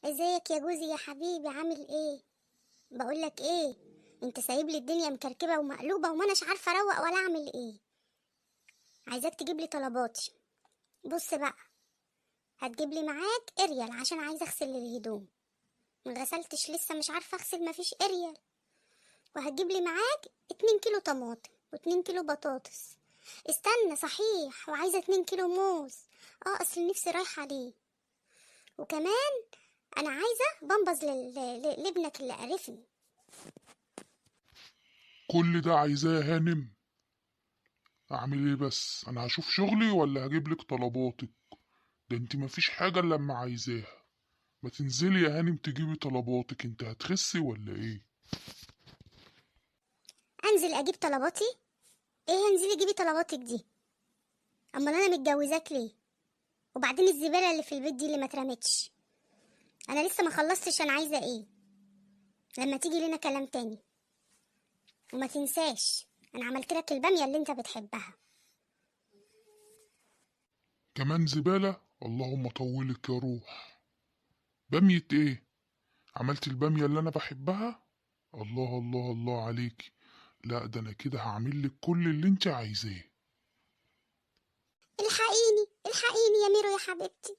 ازيك يا جوزي يا حبيبي؟ عامل ايه؟ بقولك ايه، انت سايب لي الدنيا مكركبه ومقلوبه وما اناش عارفه اروق ولا اعمل ايه. عايزاك تجيب لي طلباتي. بص بقى، هتجيب لي معاك اريال عشان عايزه اغسل الهدوم، ما غسلتش لسه، مش عارفه اغسل، مفيش اريال. وهتجيب لي معاك 2 كيلو طماطم و2 كيلو بطاطس. استنى صحيح، وعايزه 2 كيلو موز. اصل نفسي رايحه عليه. وكمان انا عايزه بامبز لابنك اللي قرفني. كل ده عايزاه يا هانم؟ اعمل ايه بس؟ انا هشوف شغلي ولا هجيبلك طلباتك؟ ده انت مفيش حاجة الا لما عايزاها. ما تنزلي يا هانم تجيبي طلباتك، انت هتخسي ولا ايه؟ انزل اجيب طلباتي؟ ايه انزلي جيبي طلباتك دي؟ امال انا متجوزاك ليه؟ وبعدين الزباله اللي في البيت دي اللي ما اترمتش، انا لسه ما خلصتش انا عايزه ايه. لما تيجي لنا كلام تاني. وما تنساش انا عملت لك الباميه اللي انت بتحبها. كمان زبالة؟ اللهم طولك يا روح. بامية ايه؟ عملت البامية اللي انا بحبها؟ الله الله الله عليكي. لا ده انا كده هعملك كل اللي انت عايزاه. الحقيني الحقيني يا ميرو يا حبيبتي.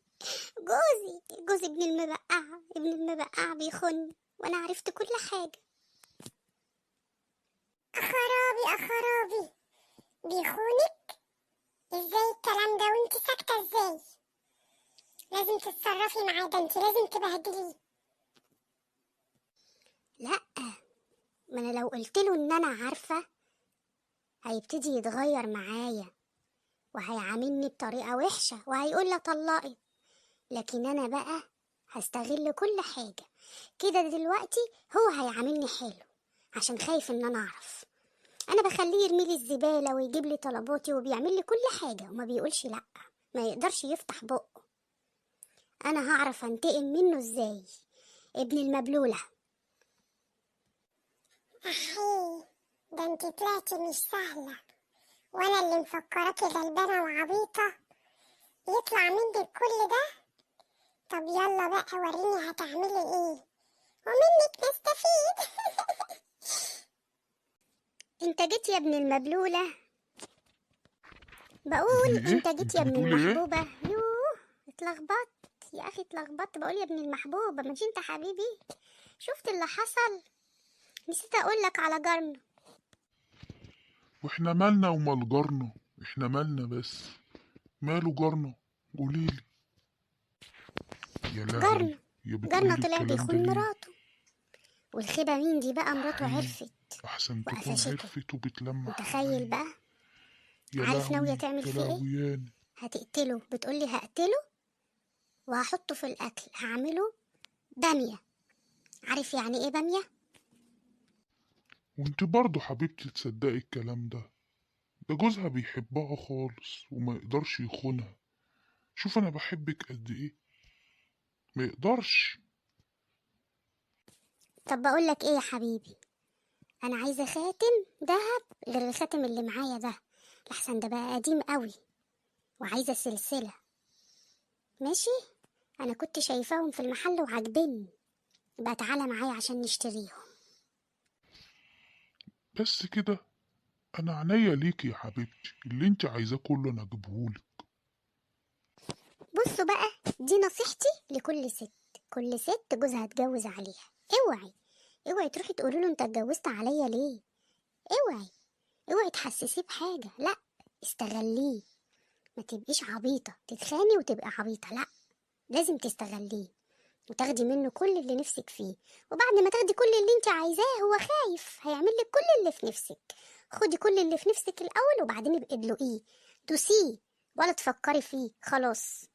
جوزي ابن المبقعه، ابن المبقعه بيخن، وانا عرفت كل حاجه. اخرابي بيخونك؟ ازاي الكلام ده وانت ساكته؟ ازاي؟ لازم تتصرفي معاه، ده انت لازم تبهدليه. لا، ما انا لو قلت له ان انا عارفه هيبتدي يتغير معايا وهيعاملني بطريقه وحشه وهيقول لي طلقي. لكن انا بقى هستغل كل حاجه كده. دلوقتي هو هيعاملني حلو عشان خايف ان انا اعرف. انا بخليه يرمي لي الزباله ويجيب لي طلباتي وبيعمل لي كل حاجه وما بيقولش لا، ما يقدرش يفتح بقه. انا هعرف انتقم منه ازاي؟ ابن المبلوله. احي، ده انت طلعتي مش سهله، وانا اللي مفكراكي غلبانه وعبيطه يطلع منك كل ده. طب يلا بقى وريني هتعملي ايه ومنك نستفيد. انت جيت يا ابن المبلوله. بقول ابني انت ايه؟ جيت انت يا ابن بتقولي ايه؟ المحبوبه. يوه، اتلخبطت يا اخي، اتلخبطت. بقول يا ابن المحبوبه، مش انت حبيبي؟ شفت اللي حصل؟ نسيت اقولك على جارنا. واحنا مالنا ومال جارنا؟ احنا مالنا بس؟ ماله جارنا؟ قوليلي. يا لهوي، جارنا يا جارنا بتقولي طلع الكلام ده بيخون ليه؟ مراته. والخيبه مين دي بقى؟ مراته حي، عرفت احسن تكون وقفشته. عرفت وبتلمح متخيل عليا. بقى؟ يا عارف ناويه لهوي تعمل يا فيه ايه؟ لهويان. هتقتله. بتقولي هقتله وهحطه في الاكل، هعمله باميه. عارف يعني ايه باميه؟ وانت برضه حبيبتي تصدقي الكلام ده؟ ده جوزها بيحبها خالص وما يقدرش يخونها. شوف انا بحبك قد ايه، ما يقدرش. طب بقولك ايه يا حبيبي، انا عايزه خاتم دهب غير الخاتم اللي معايا ده، لحسن ده بقى قديم قوي. وعايزه سلسله. ماشي؟ انا كنت شايفاهم في المحل وعجبني. يبقى تعالى معايا عشان نشتريهم. بس كده؟ انا عينيا ليكي يا حبيبتي، اللي انت عايزاه كله انا اجيبهولك. بصوا بقى، دي نصيحتي لكل ست. كل ست جوزها اتجوز عليها، اوعي تروحي تقولي له انت اتجوزت عليا ليه. اوعي تحسسيه بحاجه، لا. استغليه. ما تبقيش عبيطه تتخاني وتبقى عبيطه، لا. لازم تستغليه وتاخدي منه كل اللي نفسك فيه. وبعد ما تاخدي كل اللي انت عايزاه هو خايف هيعملك كل اللي في نفسك. خدي كل اللي في نفسك الاول وبعدين ابقي ادلقيه، دوسيه، ولا تفكري فيه. خلاص.